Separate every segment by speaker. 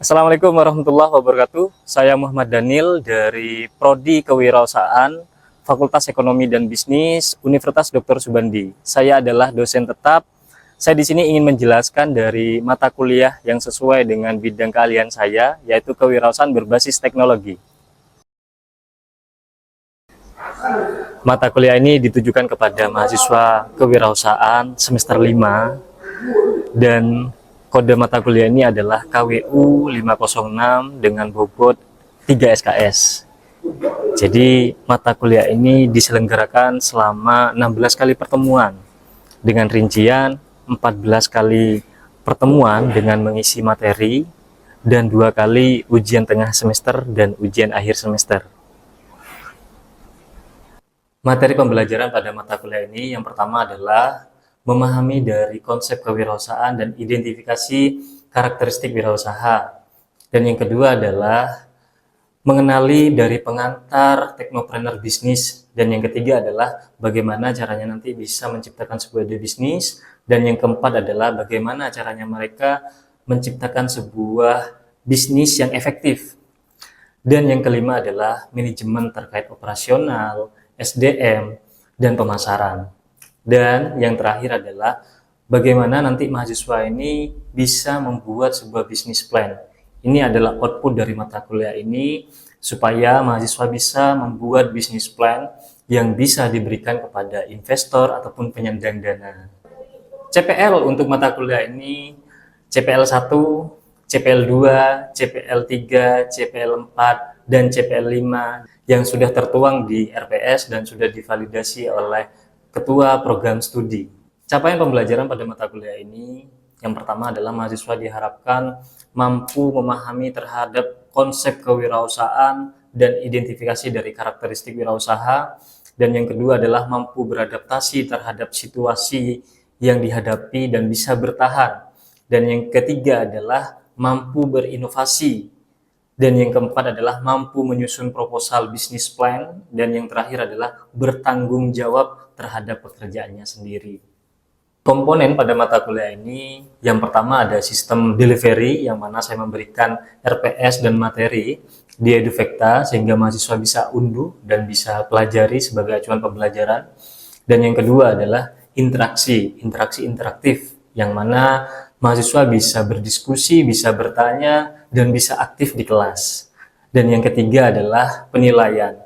Speaker 1: Assalamualaikum warahmatullahi wabarakatuh. Saya Muhammad Daniel dari Prodi Kewirausahaan Fakultas Ekonomi dan Bisnis Universitas Dr. Subandi. Saya adalah dosen tetap. Saya di sini ingin menjelaskan dari mata kuliah yang sesuai dengan bidang keahlian saya, yaitu kewirausahaan berbasis teknologi. Mata kuliah ini ditujukan kepada mahasiswa kewirausahaan semester 5 dan kode mata kuliah ini adalah KWU 506 dengan bobot 3 SKS. Jadi mata kuliah ini diselenggarakan selama 16 kali pertemuan dengan rincian 14 kali pertemuan dengan mengisi materi dan 2 kali ujian tengah semester dan ujian akhir semester. Materi pembelajaran pada mata kuliah ini yang pertama adalah memahami dari konsep kewirausahaan dan identifikasi karakteristik wirausaha. Dan yang kedua adalah mengenali dari pengantar teknopreneur bisnis. Dan yang ketiga adalah bagaimana caranya nanti bisa menciptakan sebuah ide bisnis. Dan yang keempat adalah bagaimana caranya mereka menciptakan sebuah bisnis yang efektif. Dan yang kelima adalah manajemen terkait operasional, SDM, dan pemasaran. Dan yang terakhir adalah bagaimana nanti mahasiswa ini bisa membuat sebuah bisnis plan. Ini adalah output dari mata kuliah ini supaya mahasiswa bisa membuat bisnis plan yang bisa diberikan kepada investor ataupun penyandang dana. CPL untuk mata kuliah ini CPL 1, CPL 2, CPL 3, CPL 4, dan CPL 5 yang sudah tertuang di RPS dan sudah divalidasi oleh Ketua Program Studi. Capaian pembelajaran pada mata kuliah ini, yang pertama adalah mahasiswa diharapkan mampu memahami terhadap konsep kewirausahaan dan identifikasi dari karakteristik wirausaha, dan yang kedua adalah mampu beradaptasi terhadap situasi yang dihadapi dan bisa bertahan, dan yang ketiga adalah mampu berinovasi, dan yang keempat adalah mampu menyusun proposal bisnis plan, dan yang terakhir adalah bertanggung jawab terhadap pekerjaannya sendiri. Komponen pada mata kuliah ini, yang pertama ada sistem delivery, yang mana saya memberikan RPS dan materi di Eduvecta sehingga mahasiswa bisa unduh dan bisa pelajari sebagai acuan pembelajaran. Dan yang kedua adalah interaksi interaktif, yang mana mahasiswa bisa berdiskusi, bisa bertanya, dan bisa aktif di kelas. Dan yang ketiga adalah penilaian.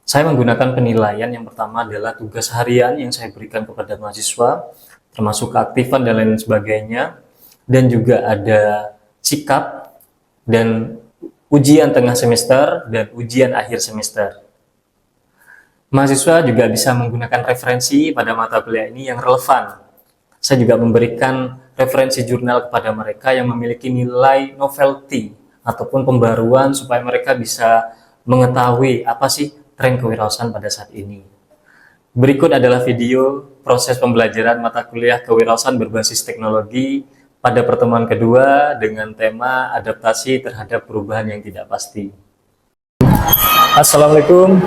Speaker 1: Saya menggunakan penilaian yang pertama adalah tugas harian yang saya berikan kepada mahasiswa, termasuk keaktifan dan lain sebagainya, dan juga ada sikap dan ujian tengah semester dan ujian akhir semester. Mahasiswa juga bisa menggunakan referensi pada mata kuliah ini yang relevan. Saya juga memberikan referensi jurnal kepada mereka yang memiliki nilai novelty ataupun pembaruan supaya mereka bisa mengetahui apa sih tren kewirausahaan pada saat ini. Berikut adalah video proses pembelajaran mata kuliah kewirausahaan berbasis teknologi pada pertemuan kedua dengan tema adaptasi terhadap perubahan yang tidak pasti. Assalamualaikum.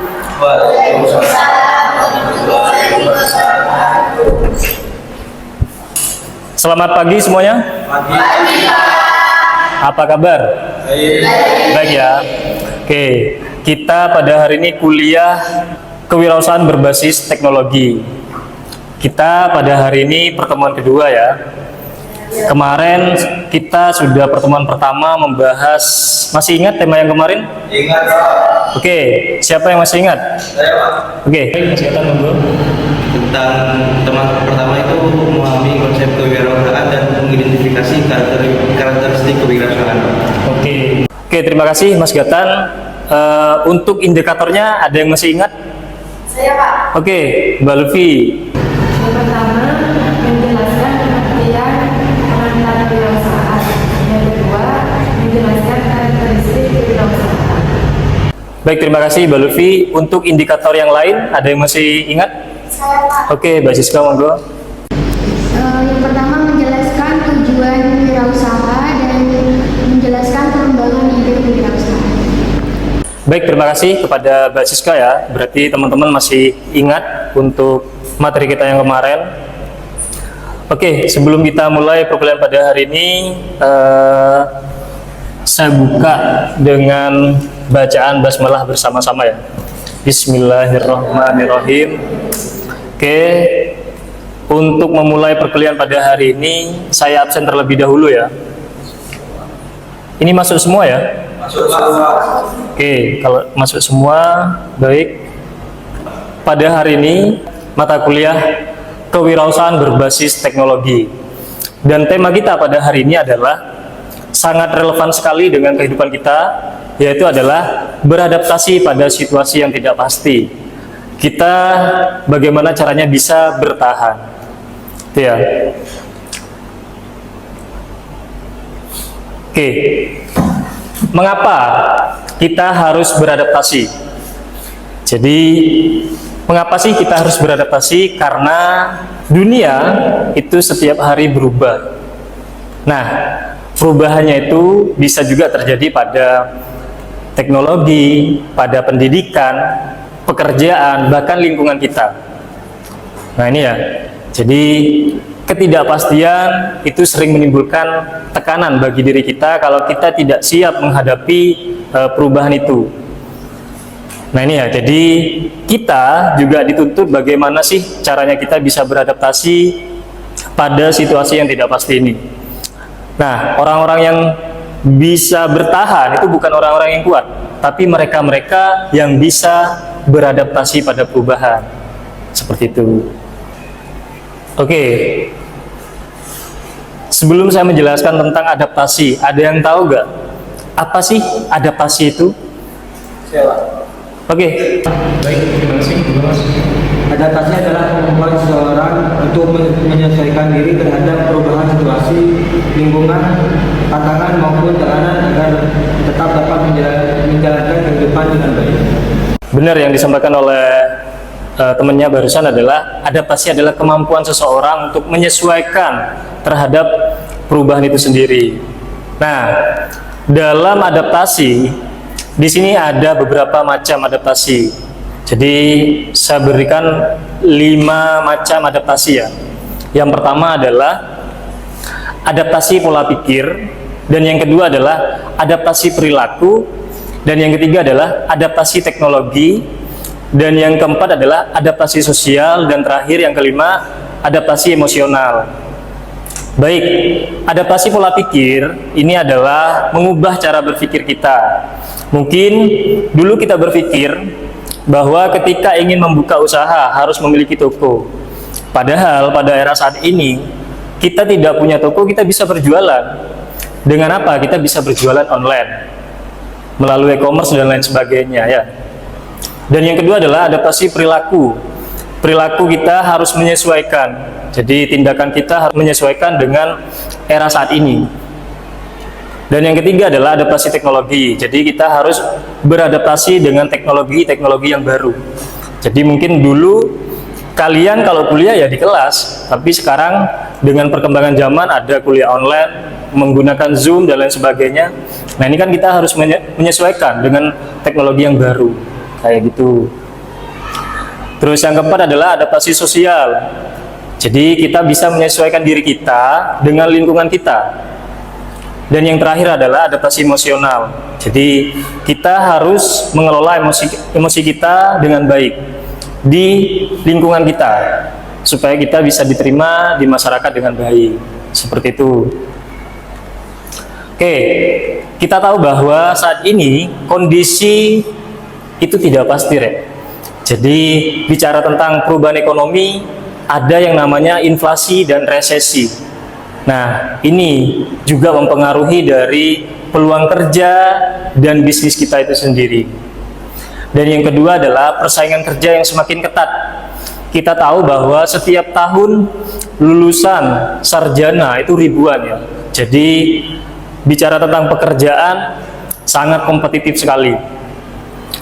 Speaker 1: Selamat pagi semuanya. Apa kabar? Baik ya. Oke, kita pada hari ini kuliah kewirausahaan berbasis teknologi. Kita pada hari ini pertemuan kedua ya. Kemarin kita sudah pertemuan pertama membahas, masih ingat tema yang kemarin? Ingat. Oke, siapa yang masih ingat? Saya, Pak. Oke, silakan monggo.
Speaker 2: Tentang teman pertama itu memahami konsep kewirausahaan dan mengidentifikasi karakteristik kewirausahaan.
Speaker 1: Oke, terima kasih Mas Gatan. Untuk indikatornya ada yang masih ingat?
Speaker 3: Saya, Pak.
Speaker 1: Oke, Mbak Lutfi.
Speaker 3: Yang pertama, menjelaskan pengertian pengantar kewirausahaan. Yang kedua, menjelaskan karakteristik kewirausahaan.
Speaker 1: Baik, terima kasih Mbak Lutfi. Untuk indikator yang lain, ada yang masih ingat?
Speaker 3: Saya, Pak.
Speaker 1: Oke, Mbak Siska, monggo.
Speaker 4: Yang pertama menjelaskan tujuan wirausaha dan menjelaskan pengembangan ide wirausaha.
Speaker 1: Baik, terima kasih kepada Mbak Siska ya. Berarti teman-teman masih ingat untuk materi kita yang kemarin. Oke, sebelum kita mulai perkuliahan pada hari ini, saya buka dengan bacaan basmalah bersama-sama ya. Bismillahirrahmanirrahim. Oke, untuk memulai perkuliahan pada hari ini saya absen terlebih dahulu ya. Ini masuk semua ya?
Speaker 2: Masuk.
Speaker 1: Oke, kalau masuk semua, baik. Pada hari ini mata kuliah kewirausahaan berbasis teknologi. Dan tema kita pada hari ini adalah sangat relevan sekali dengan kehidupan kita, yaitu adalah beradaptasi pada situasi yang tidak pasti. Kita bagaimana caranya bisa bertahan. Itu ya. Oke, mengapa kita harus beradaptasi? Jadi, mengapa sih kita harus beradaptasi? Karena dunia itu setiap hari berubah. Nah, perubahannya itu bisa juga terjadi pada teknologi, pada pendidikan, pekerjaan, bahkan lingkungan kita. Nah ini ya, jadi ketidakpastian itu sering menimbulkan tekanan bagi diri kita kalau kita tidak siap menghadapi perubahan itu. Nah ini ya, jadi kita juga dituntut bagaimana sih caranya kita bisa beradaptasi pada situasi yang tidak pasti ini. Nah, orang-orang yang bisa bertahan itu bukan orang-orang yang kuat, tapi mereka-mereka yang bisa beradaptasi pada perubahan. Seperti itu. Oke. Sebelum saya menjelaskan tentang adaptasi, ada yang tahu nggak apa sih adaptasi itu? Oke.
Speaker 5: Baik, terima kasih. Adaptasi adalah kemampuan seseorang untuk menyesuaikan diri terhadap perubahan situasi, lingkungan, tantangan maupun tekanan agar tetap dapat menjalankan kehidupan dengan baik.
Speaker 1: Benar yang disampaikan oleh temannya barusan adalah adaptasi adalah kemampuan seseorang untuk menyesuaikan terhadap perubahan itu sendiri. Nah, dalam adaptasi di sini ada beberapa macam adaptasi. Jadi saya berikan 5 macam adaptasi ya. Yang pertama adalah adaptasi pola pikir, dan yang kedua adalah adaptasi perilaku, dan yang ketiga adalah adaptasi teknologi, dan yang keempat adalah adaptasi sosial, dan terakhir yang kelima adaptasi emosional. Baik, adaptasi pola pikir ini adalah mengubah cara berpikir kita. Mungkin dulu kita berpikir bahwa ketika ingin membuka usaha harus memiliki toko. Padahal pada era saat ini kita tidak punya toko, kita bisa berjualan. Dengan apa? Kita bisa berjualan online melalui e-commerce dan lain sebagainya ya. Dan yang kedua adalah adaptasi perilaku. Perilaku kita harus menyesuaikan. Jadi tindakan kita harus menyesuaikan dengan era saat ini. Dan yang ketiga adalah adaptasi teknologi. Jadi kita harus beradaptasi dengan teknologi yang baru. Jadi mungkin dulu kalian kalau kuliah ya di kelas, tapi sekarang dengan perkembangan zaman ada kuliah online, menggunakan Zoom dan lain sebagainya. Nah ini kan kita harus menyesuaikan dengan teknologi yang baru, kayak gitu. Terus yang keempat adalah adaptasi sosial. Jadi kita bisa menyesuaikan diri kita dengan lingkungan kita. Dan yang terakhir adalah adaptasi emosional. Jadi kita harus mengelola emosi kita dengan baik di lingkungan kita supaya kita bisa diterima di masyarakat dengan baik. Seperti itu. Oke, kita tahu bahwa saat ini kondisi itu tidak pasti, Rek. Jadi bicara tentang perubahan ekonomi, ada yang namanya inflasi dan resesi. Nah, ini juga mempengaruhi dari peluang kerja dan bisnis kita itu sendiri. Dan yang kedua adalah persaingan kerja yang semakin ketat. Kita tahu bahwa setiap tahun lulusan sarjana itu ribuan ya. Jadi bicara tentang pekerjaan sangat kompetitif sekali.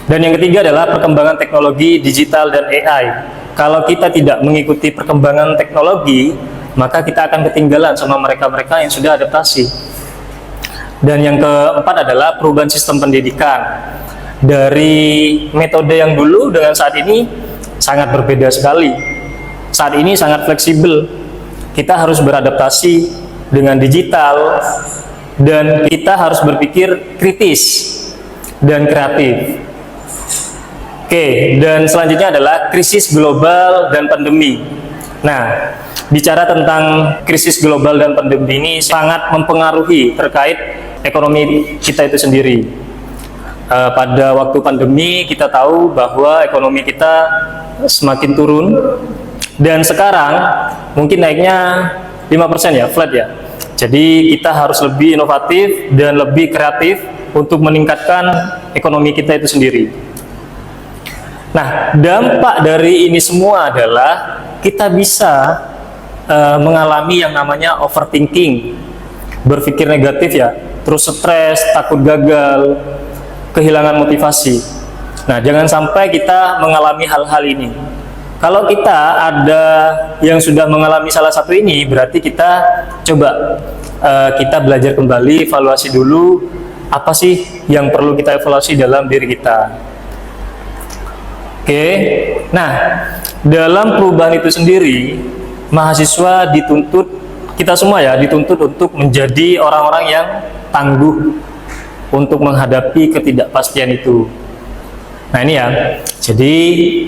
Speaker 1: Dan yang ketiga adalah perkembangan teknologi digital dan AI. Kalau kita tidak mengikuti perkembangan teknologi, maka kita akan ketinggalan sama mereka-mereka yang sudah adaptasi. Dan yang keempat adalah perubahan sistem pendidikan. Dari metode yang dulu dengan saat ini sangat berbeda sekali. Saat ini sangat fleksibel. Kita harus beradaptasi dengan digital, dan kita harus berpikir kritis dan kreatif. Oke, dan selanjutnya adalah krisis global dan pandemi. Nah, bicara tentang krisis global dan pandemi ini sangat mempengaruhi terkait ekonomi kita itu sendiri. Pada waktu pandemi kita tahu bahwa ekonomi kita semakin turun, dan sekarang mungkin naiknya 5% ya, flat ya. Jadi kita harus lebih inovatif dan lebih kreatif untuk meningkatkan ekonomi kita itu sendiri. Nah, dampak dari ini semua adalah kita bisa mengalami yang namanya overthinking, berpikir negatif ya, terus stres, takut gagal, kehilangan motivasi. Nah, jangan sampai kita mengalami hal-hal ini. Kalau kita ada yang sudah mengalami salah satu ini, berarti kita coba kita belajar kembali, evaluasi dulu apa sih yang perlu kita evaluasi dalam diri kita. Oke, nah dalam perubahan itu sendiri, mahasiswa dituntut, kita semua ya dituntut untuk menjadi orang-orang yang tangguh untuk menghadapi ketidakpastian itu. Nah ini ya, jadi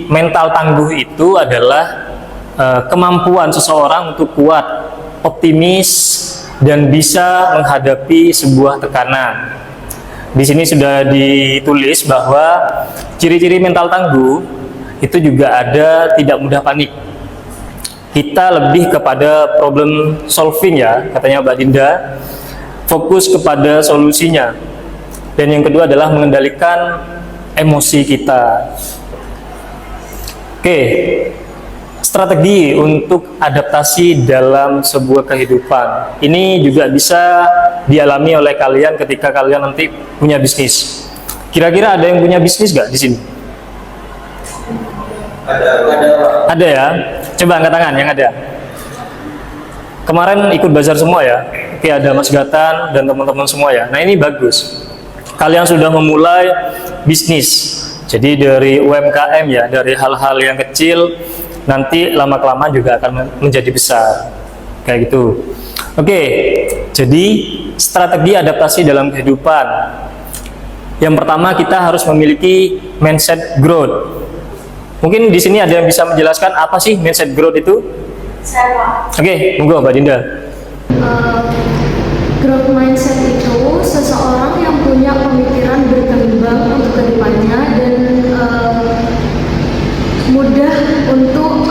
Speaker 1: mental tangguh itu adalah kemampuan seseorang untuk kuat, optimis, dan bisa menghadapi sebuah tekanan. Di sini sudah ditulis bahwa ciri-ciri mental tangguh itu juga ada tidak mudah panik. Kita lebih kepada problem solving ya, katanya Mbak Dinda, fokus kepada solusinya. Dan yang kedua adalah mengendalikan emosi kita. Oke, strategi untuk adaptasi dalam sebuah kehidupan. Ini juga bisa dialami oleh kalian ketika kalian nanti punya bisnis. Kira-kira ada yang punya bisnis nggak di sini? Ada ya? Coba angkat tangan yang ada. Kemarin ikut bazar semua ya? Oke, ada Mas Gatan dan teman-teman semua ya. Nah ini bagus. Kalian sudah memulai bisnis. Jadi dari UMKM ya, dari hal-hal yang kecil, nanti lama-kelamaan juga akan menjadi besar. Kayak gitu. Oke, jadi strategi adaptasi dalam kehidupan. Yang pertama kita harus memiliki mindset growth. Mungkin di sini ada yang bisa menjelaskan apa sih mindset growth itu?
Speaker 3: Saya.
Speaker 1: Oke, monggo Mbak Dinda.
Speaker 4: Growth mindset itu seseorang yang punya pemikiran berkembang untuk kedepannya dan mudah untuk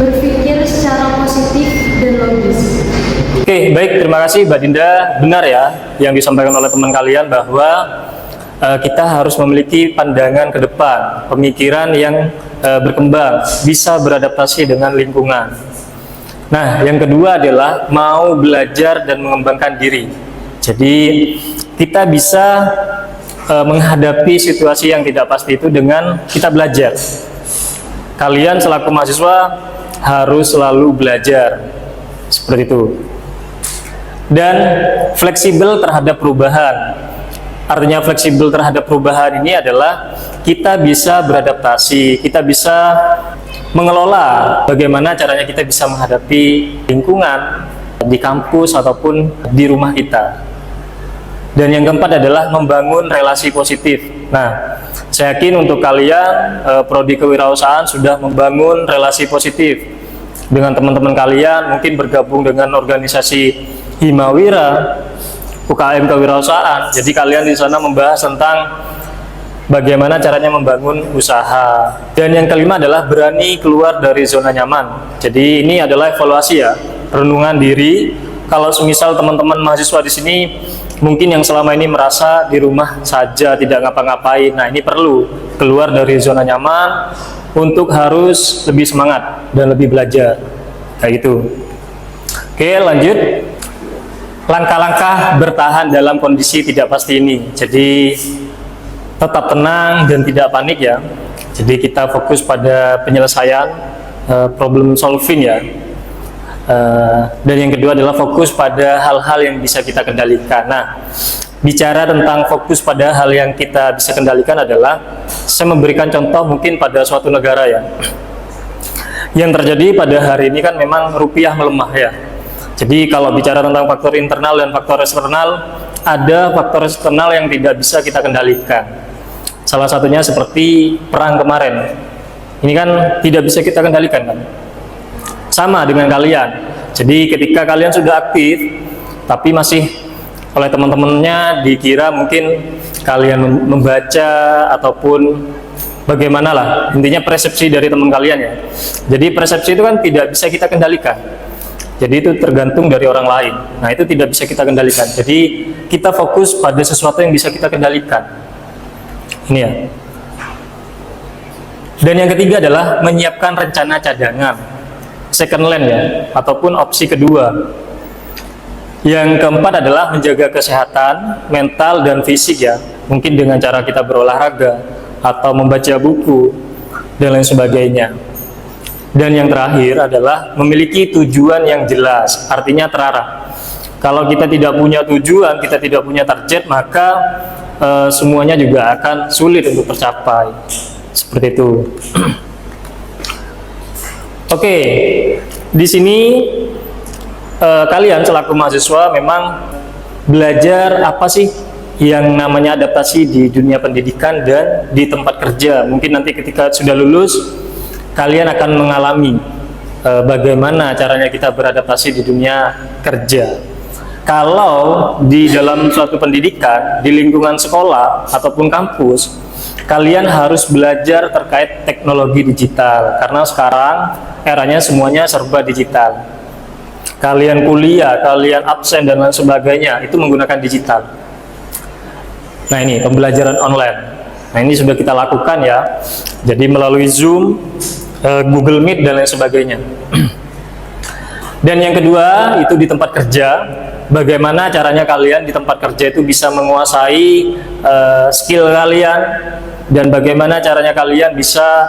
Speaker 4: berpikir secara positif dan logis.
Speaker 1: Oke, baik, terima kasih Mbak Dinda. Benar ya yang disampaikan oleh teman kalian bahwa kita harus memiliki pandangan ke depan, pemikiran yang berkembang, bisa beradaptasi dengan lingkungan. Nah, yang kedua adalah mau belajar dan mengembangkan diri. Jadi, kita bisa menghadapi situasi yang tidak pasti itu dengan kita belajar. Kalian selaku mahasiswa harus selalu belajar. Seperti itu. Dan fleksibel terhadap perubahan. Artinya fleksibel terhadap perubahan ini adalah kita bisa beradaptasi, kita bisa mengelola bagaimana caranya kita bisa menghadapi lingkungan di kampus ataupun di rumah kita. Dan yang keempat adalah membangun relasi positif. Nah, saya yakin untuk kalian prodi kewirausahaan sudah membangun relasi positif dengan teman-teman kalian, mungkin bergabung dengan organisasi Himawira, UKM kewirausahaan. Jadi kalian di sana membahas tentang bagaimana caranya membangun usaha. Dan yang kelima adalah berani keluar dari zona nyaman. Jadi ini adalah evaluasi ya, renungan diri. Kalau semisal teman-teman mahasiswa di sini mungkin yang selama ini merasa di rumah saja tidak ngapa-ngapain. Nah, ini perlu keluar dari zona nyaman untuk harus lebih semangat dan lebih belajar. Kayak gitu. Oke, lanjut. Langkah-langkah bertahan dalam kondisi tidak pasti ini. Jadi tetap tenang dan tidak panik ya. Jadi kita fokus pada penyelesaian problem solving ya. Dan yang kedua adalah fokus pada hal-hal yang bisa kita kendalikan. Nah, bicara tentang fokus pada hal yang kita bisa kendalikan adalah saya memberikan contoh mungkin pada suatu negara ya. Yang terjadi pada hari ini kan memang rupiah melemah ya. Jadi kalau bicara tentang faktor internal dan faktor eksternal, ada faktor eksternal yang tidak bisa kita kendalikan. Salah satunya seperti perang kemarin. Ini kan tidak bisa kita kendalikan kan? Sama dengan kalian. Jadi ketika kalian sudah aktif, tapi masih oleh teman-temannya dikira mungkin kalian membaca ataupun bagaimana lah, intinya persepsi dari teman kalian ya. Jadi persepsi itu kan tidak bisa kita kendalikan. Jadi itu tergantung dari orang lain. Nah itu tidak bisa kita kendalikan. Jadi kita fokus pada sesuatu yang bisa kita kendalikan. Ini ya. Dan yang ketiga adalah menyiapkan rencana cadangan, second land ya, ataupun opsi kedua. Yang keempat adalah menjaga kesehatan mental dan fisik ya, mungkin dengan cara kita berolahraga atau membaca buku dan lain sebagainya. Dan yang terakhir adalah memiliki tujuan yang jelas, artinya terarah. Kalau kita tidak punya tujuan, kita tidak punya target, maka semuanya juga akan sulit untuk tercapai. Seperti itu. Oke, di sini kalian selaku mahasiswa memang belajar apa sih yang namanya adaptasi di dunia pendidikan dan di tempat kerja. Mungkin nanti ketika sudah lulus, kalian akan mengalami bagaimana caranya kita beradaptasi di dunia kerja. Kalau di dalam suatu pendidikan, di lingkungan sekolah ataupun kampus, kalian harus belajar terkait teknologi digital, karena sekarang eranya semuanya serba digital. Kalian kuliah, kalian absen dan lain sebagainya, itu menggunakan digital. Nah ini pembelajaran online. Nah ini sudah kita lakukan ya. Jadi melalui Zoom, Google Meet dan lain sebagainya. Dan yang kedua itu di tempat kerja. Bagaimana caranya kalian di tempat kerja itu bisa menguasai skill kalian, dan bagaimana caranya kalian bisa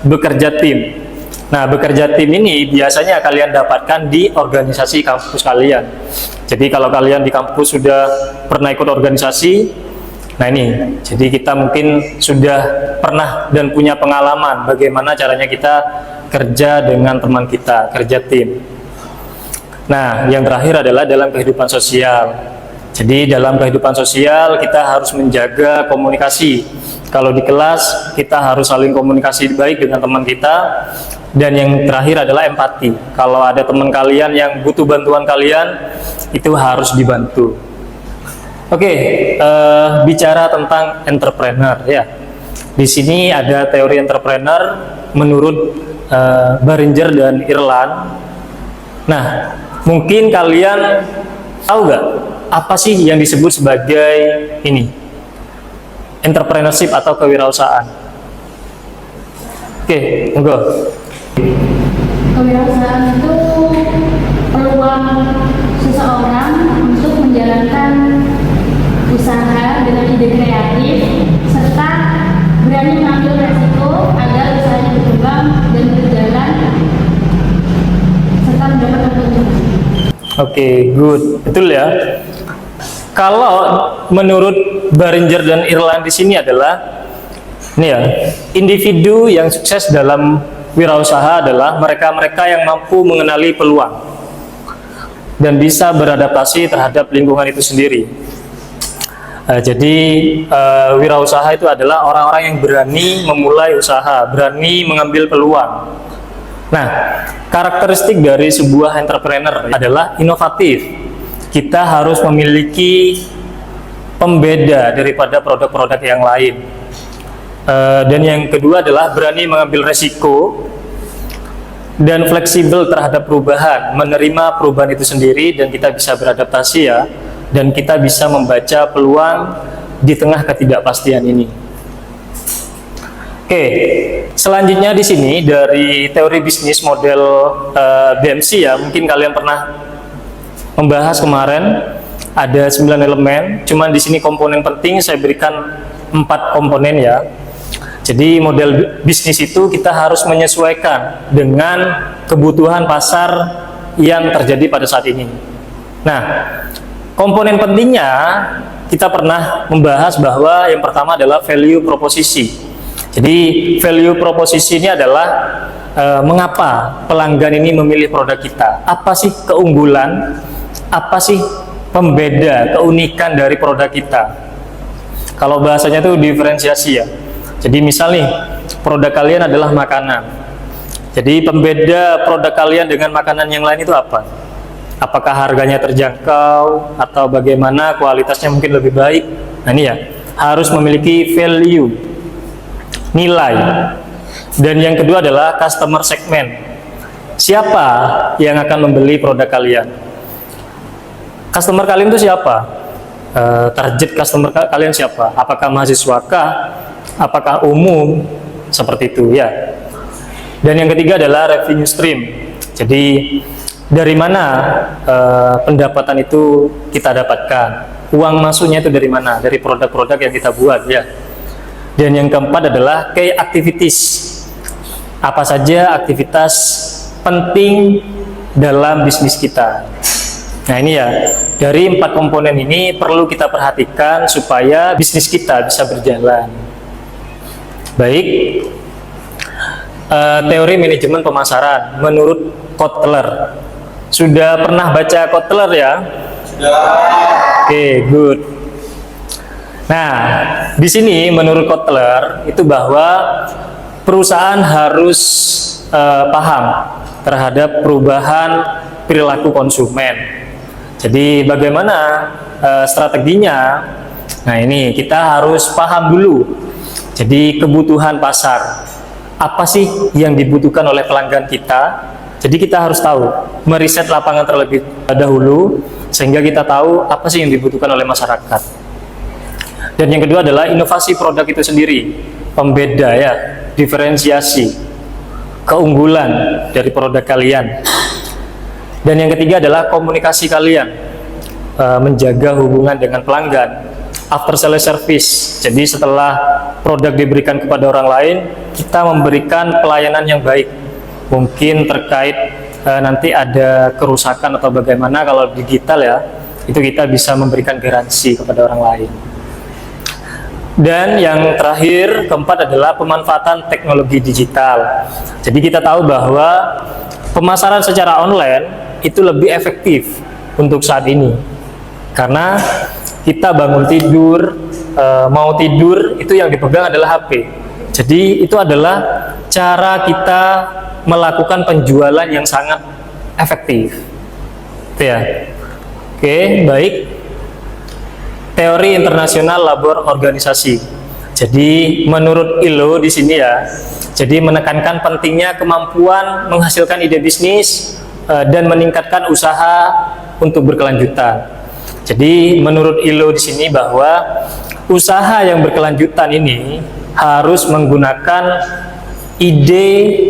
Speaker 1: bekerja tim. Nah, bekerja tim ini biasanya kalian dapatkan di organisasi kampus kalian. Jadi kalau kalian di kampus sudah pernah ikut organisasi, nah ini, jadi kita mungkin sudah pernah dan punya pengalaman bagaimana caranya kita kerja dengan teman kita, kerja tim. Nah, yang terakhir adalah dalam kehidupan sosial. Jadi dalam kehidupan sosial kita harus menjaga komunikasi. Kalau di kelas kita harus saling komunikasi baik dengan teman kita. Dan yang terakhir adalah empati. Kalau ada teman kalian yang butuh bantuan kalian, itu harus dibantu. Oke, bicara tentang entrepreneur ya. Di sini ada teori entrepreneur menurut Barringer dan Ireland. Nah, mungkin kalian tahu nggak apa sih yang disebut sebagai ini entrepreneurship atau kewirausahaan? Oke, monggo.
Speaker 4: Kewirausahaan itu peluang seseorang untuk menjalankan usaha dengan ide kreatif serta berani mengambil resiko agar usahanya berkembang dan berjalan serta mendapatkan keuntungan.
Speaker 1: Oke, good. Betul ya. Kalau menurut Barringer dan Ireland di sini adalah ini ya, individu yang sukses dalam wirausaha adalah mereka-mereka yang mampu mengenali peluang dan bisa beradaptasi terhadap lingkungan itu sendiri. Jadi wirausaha itu adalah orang-orang yang berani memulai usaha, berani mengambil peluang. Nah, karakteristik dari sebuah entrepreneur adalah inovatif. Kita harus memiliki pembeda daripada produk-produk yang lain. Dan yang kedua adalah berani mengambil resiko dan fleksibel terhadap perubahan, menerima perubahan itu sendiri, dan kita bisa beradaptasi ya, dan kita bisa membaca peluang di tengah ketidakpastian ini. Oke, selanjutnya di sini dari teori bisnis model BMC ya, mungkin kalian pernah membahas kemarin, ada 9 elemen, cuman di sini komponen penting saya berikan 4 komponen ya. Jadi model bisnis itu kita harus menyesuaikan dengan kebutuhan pasar yang terjadi pada saat ini. Nah, komponen pentingnya kita pernah membahas bahwa yang pertama adalah value proposisi. Jadi value proposisi ini adalah mengapa pelanggan ini memilih produk kita? Apa sih keunggulan? Apa sih pembeda, keunikan dari produk kita? Kalau bahasanya itu diferensiasi ya. Jadi misal nih, produk kalian adalah makanan. Jadi pembeda produk kalian dengan makanan yang lain itu apa? Apakah harganya terjangkau atau bagaimana kualitasnya mungkin lebih baik? Nah ini ya, harus memiliki value, nilai. Dan yang kedua adalah customer segment. Siapa yang akan membeli produk kalian? Customer kalian itu siapa? Target customer kalian siapa? Apakah mahasiswa kah? Apakah umum? Seperti itu ya. Dan yang ketiga adalah revenue stream. Jadi dari mana pendapatan itu kita dapatkan? Uang masuknya itu dari mana? Dari produk-produk yang kita buat ya. Dan yang keempat adalah key activities. Apa saja aktivitas penting dalam bisnis kita. Nah ini ya, dari 4 komponen ini perlu kita perhatikan supaya bisnis kita bisa berjalan. Baik, teori manajemen pemasaran menurut Kotler. Sudah pernah baca Kotler ya? Sudah. Oke, good. Nah, di sini menurut Kotler itu bahwa perusahaan harus paham terhadap perubahan perilaku konsumen. Jadi bagaimana strateginya? Nah ini kita harus paham dulu. Jadi kebutuhan pasar. Apa sih yang dibutuhkan oleh pelanggan kita? Jadi kita harus tahu, meriset lapangan terlebih dahulu sehingga kita tahu apa sih yang dibutuhkan oleh masyarakat. Dan yang kedua adalah inovasi produk itu sendiri, pembeda ya, diferensiasi, keunggulan dari produk kalian. Dan yang ketiga adalah komunikasi kalian, menjaga hubungan dengan pelanggan, after sales service. Jadi setelah produk diberikan kepada orang lain, kita memberikan pelayanan yang baik. Mungkin terkait nanti ada kerusakan atau bagaimana, kalau digital ya, itu kita bisa memberikan garansi kepada orang lain. Dan yang terakhir, keempat adalah pemanfaatan teknologi digital. Jadi kita tahu bahwa pemasaran secara online itu lebih efektif untuk saat ini. Karena kita bangun tidur, mau tidur, itu yang dipegang adalah HP. Jadi itu adalah cara kita melakukan penjualan yang sangat efektif. Itu ya. Oke, baik. Teori internasional labor organisasi. Jadi menurut ILO di sini ya, jadi menekankan pentingnya kemampuan menghasilkan ide bisnis dan meningkatkan usaha untuk berkelanjutan. Jadi menurut ILO di sini bahwa usaha yang berkelanjutan ini harus menggunakan ide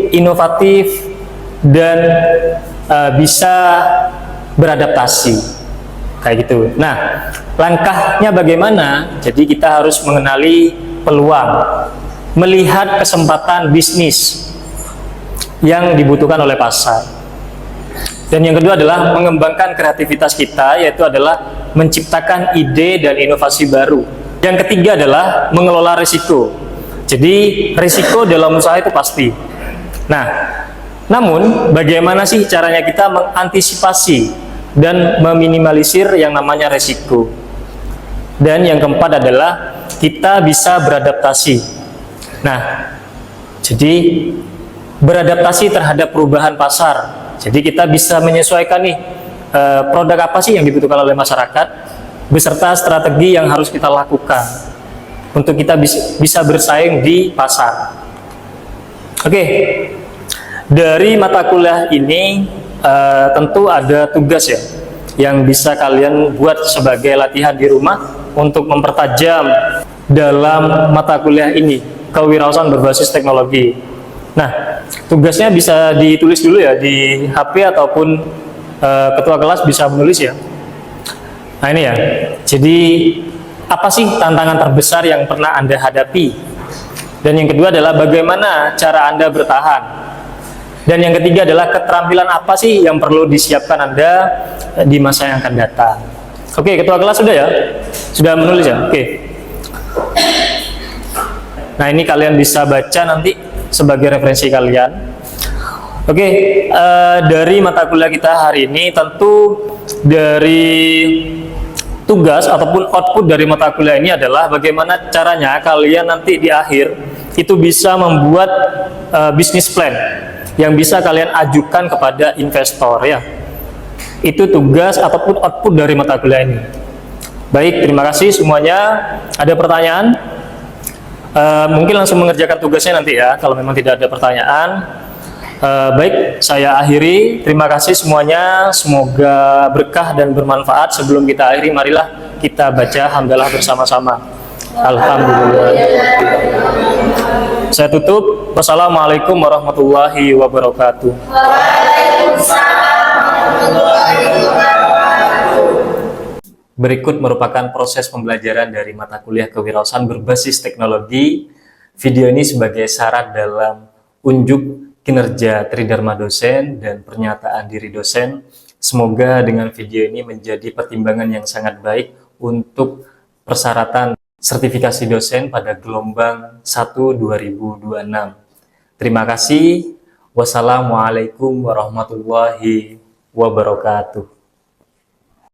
Speaker 1: inovatif dan bisa beradaptasi. Kayak gitu. Nah, langkahnya bagaimana? Jadi kita harus mengenali peluang, melihat kesempatan bisnis yang dibutuhkan oleh pasar. Dan yang kedua adalah mengembangkan kreativitas kita, yaitu adalah menciptakan ide dan inovasi baru. Yang ketiga adalah mengelola risiko. Jadi risiko dalam usaha itu pasti. Nah, namun bagaimana sih caranya kita mengantisipasi dan meminimalisir yang namanya risiko? Dan yang keempat adalah kita bisa beradaptasi. Nah, jadi beradaptasi terhadap perubahan pasar. Jadi kita bisa menyesuaikan nih produk apa sih yang dibutuhkan oleh masyarakat beserta strategi yang harus kita lakukan untuk kita bisa bersaing di pasar. Oke, dari mata kuliah ini tentu ada tugas ya yang bisa kalian buat sebagai latihan di rumah untuk mempertajam dalam mata kuliah ini, kewirausahaan berbasis teknologi. Nah, tugasnya bisa ditulis dulu ya di HP ataupun ketua kelas bisa menulis ya. Nah ini ya, jadi apa sih tantangan terbesar yang pernah Anda hadapi? Dan yang kedua adalah bagaimana cara Anda bertahan? Dan yang ketiga adalah keterampilan apa sih yang perlu disiapkan Anda di masa yang akan datang? Oke, ketua kelas sudah ya? Sudah menulis ya? Oke. Nah ini kalian bisa baca nanti sebagai referensi kalian. Oke, dari mata kuliah kita hari ini tentu dari tugas ataupun output dari mata kuliah ini adalah bagaimana caranya kalian nanti di akhir itu bisa membuat bisnis plan yang bisa kalian ajukan kepada investor ya. Itu tugas ataupun output dari mata kuliah ini. Baik, terima kasih semuanya. Ada pertanyaan? Mungkin langsung mengerjakan tugasnya nanti ya, kalau memang tidak ada pertanyaan. Baik, saya akhiri. Terima kasih semuanya. Semoga berkah dan bermanfaat. Sebelum kita akhiri, marilah kita baca hamdalah bersama-sama. Alhamdulillah. Saya tutup. Wassalamualaikum warahmatullahi wabarakatuh. Berikut merupakan proses pembelajaran dari mata kuliah kewirausahaan berbasis teknologi. Video ini sebagai syarat dalam unjuk kinerja tridharma dosen dan pernyataan diri dosen. Semoga dengan video ini menjadi pertimbangan yang sangat baik untuk persyaratan sertifikasi dosen pada gelombang 1 2026. Terima kasih. Wassalamualaikum warahmatullahi wabarakatuh.